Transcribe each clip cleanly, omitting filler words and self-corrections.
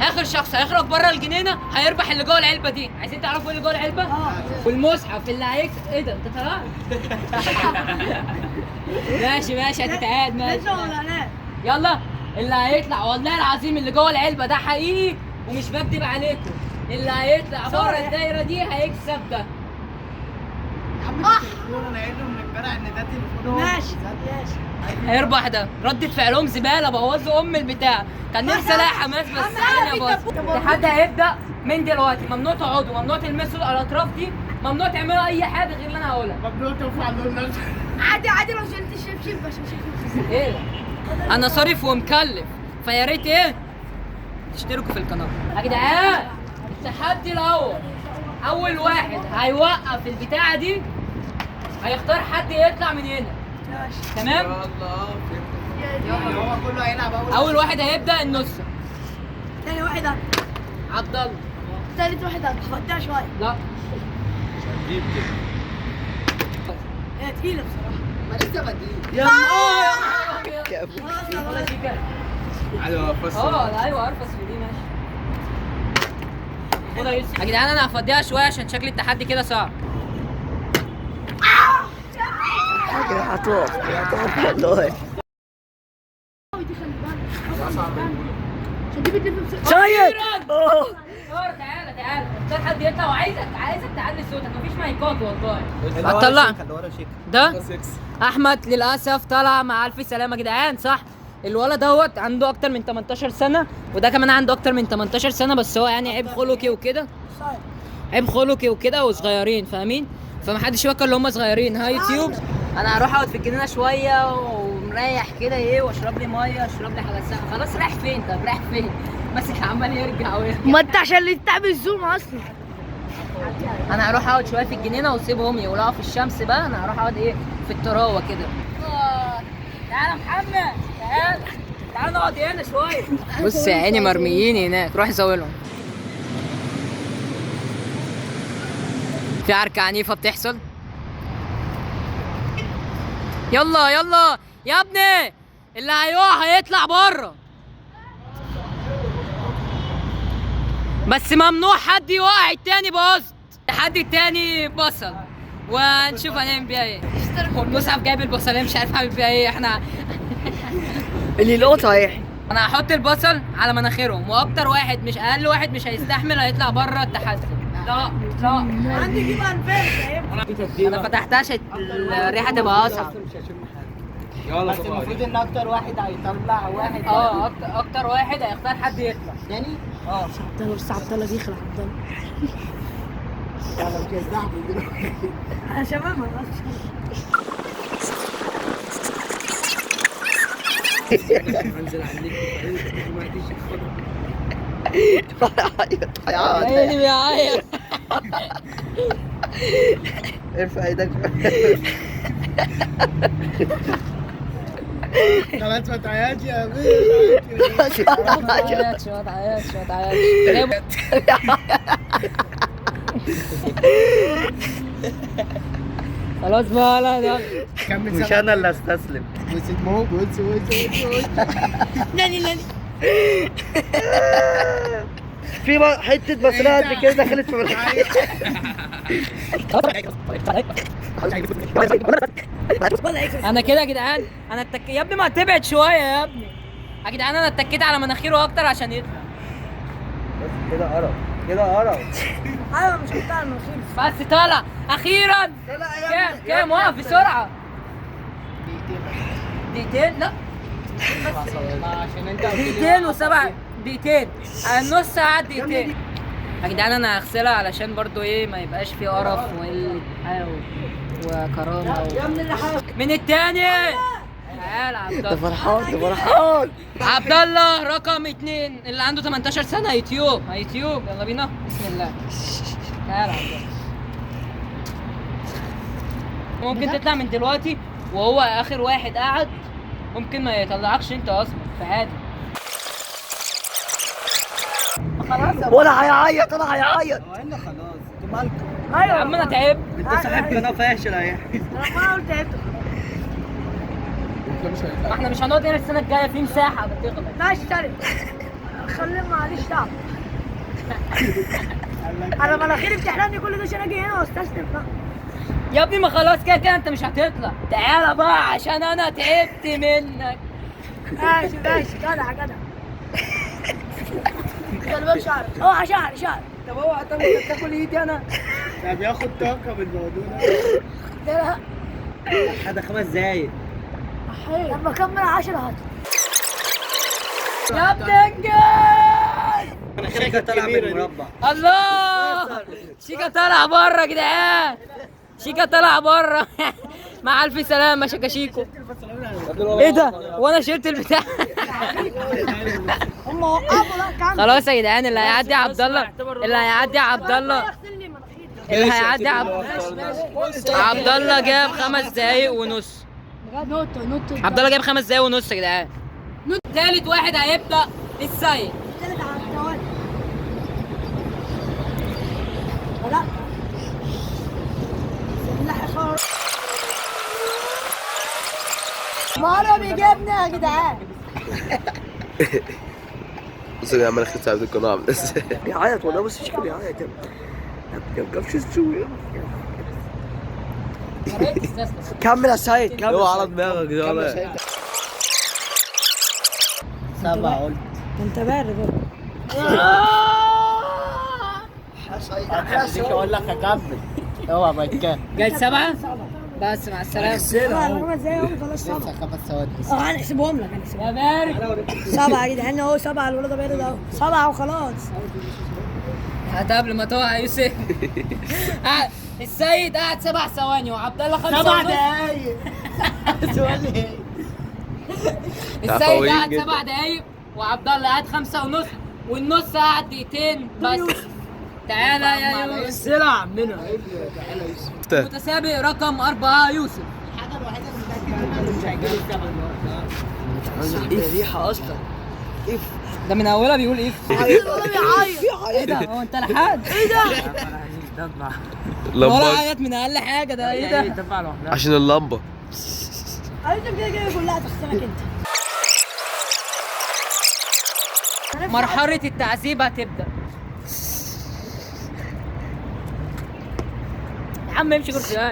اخر شخص هيخرج بره الجنينه هيربح اللي جوه العلبه دي. عايزين تعرفوا ايه اللي جوه العلبه؟ والمصحف اللي هيكسب. ايه ده انت طلعت؟ ماشي هتتعاد ماشي. يلا اللي هيطلع والله العظيم اللي جوه العلبه ده حقيقي ومش بكدب عليكم، اللي هيطلع بره الدايره دي هيكسب ده. انا قايل له من امبارح ان ده تليفونه. ماشي هيربح ده. ردة فعلهم زباله، بوظوا البتاع. كان نفسي الاقي حماس بس الدنيا باظت. التحدي هيبدا من دلوقتي. ممنوع تقعدوا، ممنوع تلمسوا الاطراف دي، ممنوع تعملوا اي حاجه غير اللي انا هقولها. ممنوع ترفع اللون نفسه. عادي لو شلت الشبشب بس مش هيكون. ايه ده؟ انا صارف ومكلف، فيا ريت ايه تشتركوا في القناه يا جدعان. التحدي الاول، اول واحد هيوقف البتاعه دي هيختار حد يطلع من هنا. تمام؟ هو كله هيلعب اول واحد هيبدا النص. تاني واحد عبد الله. تالت واحد هفضيها شوية. لا هي تقيلة بصراحة. ما لسه بديل. يا ايوه ايوه ارفس في دي ماشي. خدها يا جدعان. انا هفضيها شويه عشان شكل التحدي كده صعب. كده هتقف والله. عشان دي بتلف بسرعة. سيد تعالى اختار حد يطلع وعايزك تعلي صوتك. مفيش مايكات والله. هتطلع ده احمد للاسف طلع مع الف سلامه يا جدعان. صح الولد دوت عنده اكتر من 18 سنه وده كمان عنده اكتر من 18 سنه، بس هو يعني عيب خلقي وكده وصغيرين فاهمين، فمحدش يفكر ان هم صغيرين. هاي يوتيوب. انا هروح اقعد في الجنينه شويه ومريح كده ايه واشرب لي ميه، اشرب لي حاجه ساقعه. خلاص رايح فين؟ طب رايح فين؟ بس عمال يرجع ويرجع. ما انت عشان اللي تعمل زوم اصلا. انا هروح اقعد شويه في الجنينه واسيبهم يولعوا في الشمس بقى. انا هروح اقعد ايه في التراوه كده. تعالى محمد، تعالى نقعد هنا شويه. بص يا عيني مرميين هناك، روح زاولهم. في عركه عنيفه بتحصل. يلا يا ابني، اللي هيقع هيطلع بره، بس ممنوع حد يوقع التاني بقصد. التحدي التاني بصل، ونشوف هنعمل بيها ايه. والمصعب جايب البصليه مش عارف اعمل بيها ايه. احنا اللي لقط صحيح. انا هحط البصل على مناخيرهم، واكتر واحد مش اقل واحد مش هيستحمل هيطلع بره التحدي. لا عندي دي بقى انا فتحتها عشان الريحه تبقى اصعب. بس المفروض ان اكتر واحد هيطلع واحد. اكتر واحد هيختار حد يطلع يعني. عبد الله بس عبد الله بيخلع عبد الله. يلا مش هيستحمل دلوقتي. يا شباب هنزل عليك هيعيط بيعيط. ارفع ايدك. خلاص ما تعيطش يا بيه. ما تعيطش. خلاص بقى. لا مش انا اللي استسلم. بص ناني في حته بصلايه قد كده دخلت في الحاجه. انا كده يا جدعان. انا يا ابني ما تبعد شويه يا ابني. يا جدعان انا اتكيت على مناخيره اكتر عشان يطلع. كده قرف ايوه مش بتاع المناخير. بس طلع اخيرا. كام وقف بسرعه. دقيقتين لا عشان انت دقيقتين وسبع دقيقتين. النص ساعه دقيقتين. يا جدعان انا هغسلها علشان برضو ايه ما يبقاش في قرف وقله حياه وكرامه من التاني. تعال عبد الله. ده فرحان عبد الله رقم 2 اللي عنده 18 سنه. يوتيوب يلا بينا. بسم الله. تعال عبد الله. ممكن تطلع من دلوقتي وهو اخر واحد قاعد. ممكن ما يطلعكش انت اصلا فعادي. خلاص ولا هيعيط ولا هيعيط. هو احنا خلاص انتوا مالكم؟ يا عم انا تعبت. انت صاحب قناه فاشل اهي. انا قلت تعبت. احنا مش هنقعد هنا السنه الجايه في مساحه بتغلط. ماشي تالت. خلي معلش تعب. انا مناخيري بتحرقني كل ده عشان اجي هنا واستسلم بقى. يا ابني ما خلاص كده كده انت مش هتطلع، تعالى بقى عشان انا تعبت منك. ماشي ماشي جدع جدع. قلبك شعر. اوعى شعر. طب اوعى تاكل ايدي انا. ده بياخد طاقة من الموضوع لا ده 5 دقايق. لما اكمل 10 هات. يا ابني انجز. شيكا طالع من المربع. الله شيكا طالع بره يا جدعان، شيكا طالع بره. مع الف سلامه شيكاشيكو. ايه ده وانا شلت البتاع. هم وقفوا لا كمل. خلاص يا جدعان اللي هيعدي عبد الله، اللي هيعدي عبد الله، اللي هيعدي عبد الله جاب 5 دقايق ونص. نط عبد الله جاب 5 دقايق ونص يا جدعان. ثالث واحد هيبدا السيد. تلت على التوالي. لا مرة بيجيبني يا جدعان. بصوا يا عم انا خدت عبد القناع بس بيعيط والله. بص شكله بيعيط ما بيعرفش يسوي. كمل يا سيد كمل. اوعى على دماغك ده ولا 7 قلت. انت بارد. مش هقول لك اكمل. اوعى ما يتكلم. جاي 7 بس مع السلامه. 5 دقايق اهو خلاص 7. 5 ثواني بس. هنحسبهم لك يا بارد 7 يا جدعان اهو 7. الولد بارد اهو 7 وخلاص. هات قبل ما تقع يا يوسف. السيد قعد 7 ثواني وعبد الله 5 7 ونص. دقايق. سؤال ايه؟ السيد عفويين قعد جدا. 7 دقايق وعبد الله قعد 5 ونص والنص قعد دقيقتين بس. تعالى يا يوسف. السلع منها. متسابق رقم 4 يوسف. الحاجة الوحيدة اللي متأكد منها مش هيجيب الثمن. ايه ريحه اصلا. ده من اولها بيقول ايه؟ الولد بيعيط. ايه ده هو انت لحد؟ ايه ده؟ ولا لمبة عيط من اقل حاجه ده ايه ده؟ عشان اللمبة. انت كده كلها تخسرك انت. مرحله التعذيب هتبدا. يا عم امشي كرسي.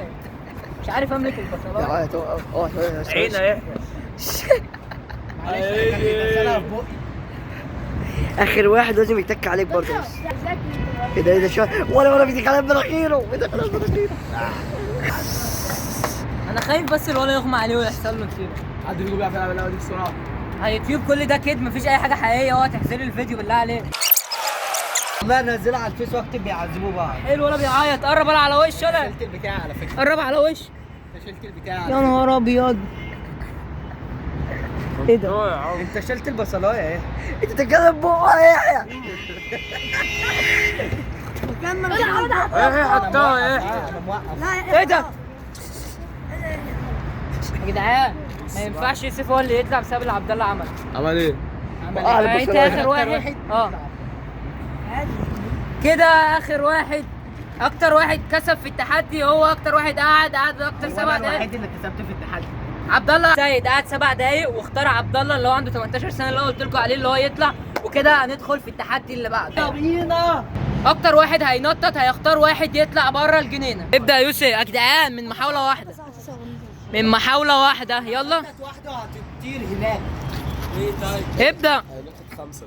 مش عارف املك البصلات. بيعيط عينا يحيى. اخر واحد لازم يتك عليك برضه. بس ايه ده شو ولا بيديك على مناخيره. بيديك على مناخيره. انا خايف بس الولا يغمى عليه ويحصل له كتير. حد فيكم بيعرف يلعب اللعبة دي بسرعة؟ على يوتيوب كل ده كده مفيش اي حاجه حقيقيه. اوعى تحزري الفيديو بالله عليك. ما نزلها على الفيس واكتب بيعذبوا بعض. حلو ولا بيعيط. قرب ولا على وشه ولا شلت البتاع على فكرة. قرب على وش. انت شلت البتاع. يا نهار ابيض. ايه ده؟ انت شلت البصلايه ايه؟ انت تتكلم بقى يا يحيى. كمل ايه حطها ايه؟ انا موقف. ايه ده؟ يا جدعان ما ينفعش يوسف هو اللي يطلع بسبب اللي عبد الله عمله. عمل ايه؟ انت اخر واحد. كده اخر واحد. اكتر واحد كسب في التحدي هو اكتر واحد قعد اكتر 7 دقايق. الوحيد اللي كسبت في التحدي. عبد الله سيد قعد 7 دقايق واختار عبد الله اللي هو عنده 18 سنه اللي هو قلت لكم عليه اللي هو يطلع. وكده هندخل في التحدي اللي بعده. بينا. اكتر واحد هينطط هيختار واحد يطلع بره الجنينه. ابدا يا يوسف يا جدعان من محاوله واحده. من محاوله واحده يلا. واحدة وهتطير هناك. ايه طيب؟ ابدا. 5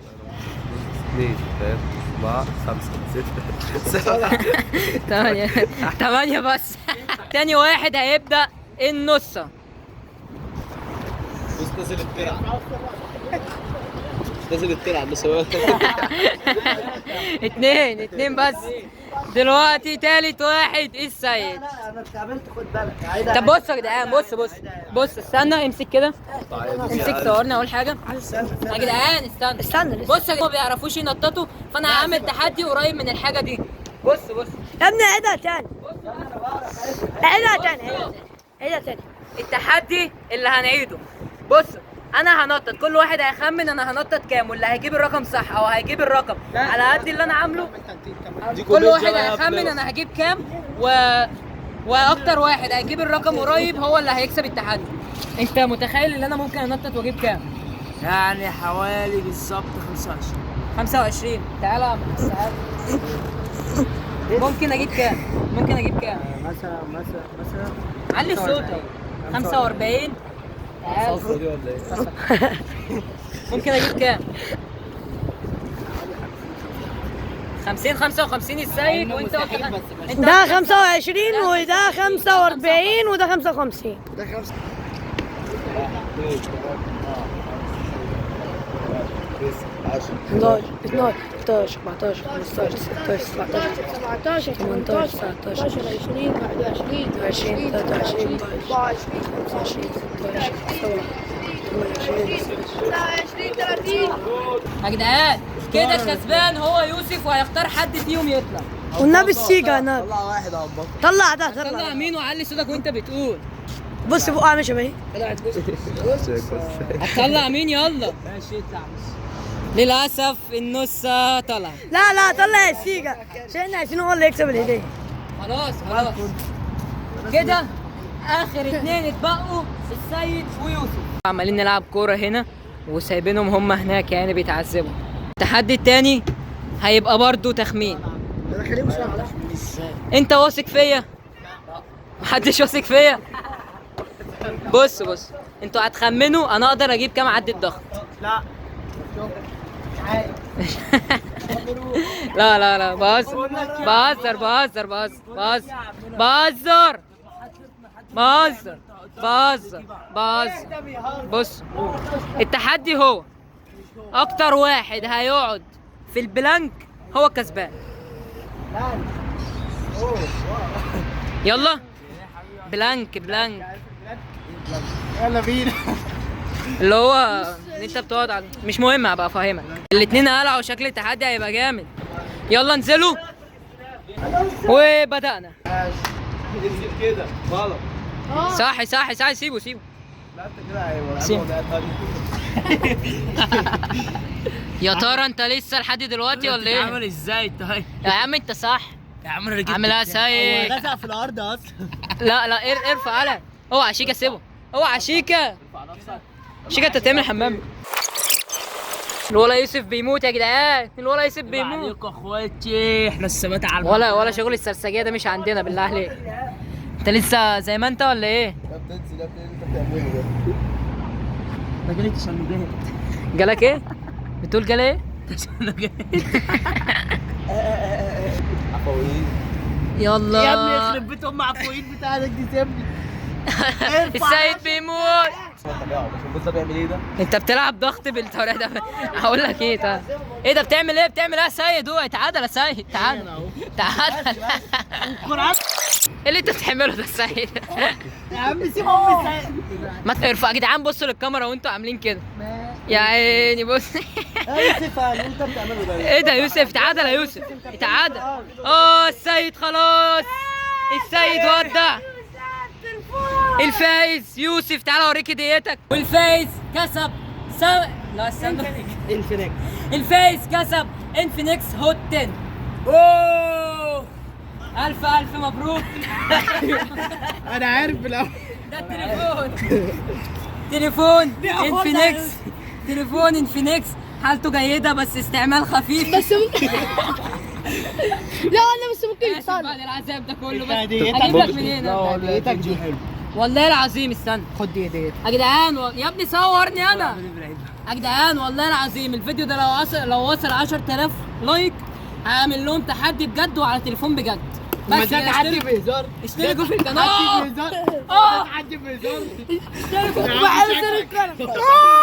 2 3 4 5 6 7 8 بس. تاني واحد هيبدا النصه. بص نزل الترع. نزل الترع بس هو 2 بس. دلوقتي تالت واحد السيد. انا اتقابلت خد بالك. طب بصوا يا جدعان بص استنى امسك كده. امسك صورنا اول حاجه. يا جدعان استنى بصوا ما بيعرفوش ينططوا فانا هعمل تحدي قريب من الحاجه دي. بص يا ابني عيدها تاني. عيدها تاني. التحدي اللي هنعيده. بصوا انا هنطط كل واحد هيخمن انا هنطط كام واللي هيجيب الرقم صح او هيجيب الرقم على قد اللي انا عامله. كل واحد هيخمن انا هجيب كام واكتر واحد هيجيب الرقم قريب هو اللي هيكسب التحدي. انت متخيل ان انا ممكن انطط واجيب كام؟ يعني حوالي بالظبط 25. 25. تعالى تعالى. ممكن اجيب كام؟ مثلا علي صوتك. 45. تعال. صفرة دي ولا ايه؟ ممكن اجيب كام؟ 50 55 السيد وانت قلت انت ده 25 وده 45 وده 55. ده 5 11 12 13 14 15 16 17 17 18 19 20 21 20 23 25 26 27 يا جدعان كده الكسبان هو يوسف وهيختار حد فيهم يطلع. والنبي السيجا هناك. طلع واحد يا عباس. طلع ده طلع طلع. مين وعلي صوتك وانت بتقول. بص بقى عامل شبه ايه؟ هتطلع مين يلا؟ ماشي اطلع. للاسف النص طلع. لا طلع السيجا عشان احنا عايزين هو اللي يكسب الهديه. خلاص كده اخر 2 اتبقوا السيد ويوسف. عمالين نلعب كوره هنا وسايبينهم هم هناك يعني بيتعذبوا. التحدي التاني هيبقى برضو تخمين. انت واثق فيا؟ محدش واثق فيا. بص انتوا هتخمنوا انا اقدر اجيب كام عد الضغط. لا لا بهزر. بص التحدي هو اكتر واحد هيقعد في البلانك هو الكسبان. يلا بلانك يلا بينا. اللي هو ان انت بتقعد على مش مهم هبقى افهمك. الاتنين قلعوا شكل التحدي هيبقى جامد. يلا انزلوا وبدأنا. انزل كده غلط. صح سيبه لا انت كده هيبقى سيب. الوضع يا ترى انت لسه لحد دلوقتي ولا ايه؟ عامل ازاي طيب؟ يا عم انت صح. يا عم انا جبت عاملها سايق. هو غزق في الارض اصلا. لا ارفع قلم. اوعى شيكا سيبه. اوعى شيكا انت تعمل حمام. الولا يوسف بيموت يا جدعان. الولا يوسف بيموت. عليكم اخواتي احنا الثبات على ولا شغل السرسجيه ده مش عندنا بالله عليك. انت لسه زي ما انت ولا ايه؟ بتنزل يا ابني اللي انت بتعمله ده. ما جريتش عشان جاهد. جالك ايه؟ بتقول جال ايه؟ عشان جاهد. عفويين. يلا يا ابني يخرب بيت ام عفويين بتاعتك دي سيبني. السيد بيموت. بص ده بيعمل ايه ده؟ انت بتلعب ضغط بالطريقه ده. هقول لك ايه طيب؟ ايه ده بتعمل ايه يا سيد؟ هو تعادل يا سيد. تعادل. القرآن ايه اللي انت بتعمله ده يا سيد؟ يا عم سيب امي سيد. ما ترفع يا جدعان. بصوا للكاميرا وانتوا عاملين كده. يا عيني بص. يوسف اللي انت بتعمله ده ايه ده يوسف؟ تعادل يا يوسف. تعادل. السيد خلاص. السيد ودع. الفايز يوسف. تعالى اوريك هديتك. والفايز كسب لا استنى. الفايز كسب انفينكس هوت 10. اوه الف مبروك. انا عارف بالاول. ده تليفون انفينكس حالته جيدة بس استعمال خفيف. بس ممكن لا انا بس ممكن آسف يتصرف. بعد العذاب ده كله بس هديتك اجيب لك منين؟ هديتك دي حلو. والله العظيم استنى خد دي هديتك. يا جدعان يا ابني صورني انا يا جدعان. والله العظيم الفيديو ده لو وصل 10000 لايك هعمل لهم تحدي بجد وعلى تليفون بجد. بس ده تحدي بهزار. اشتركوا في القناه. تحدي بهزار. تحدي بهزار. اشتركوا في القناه.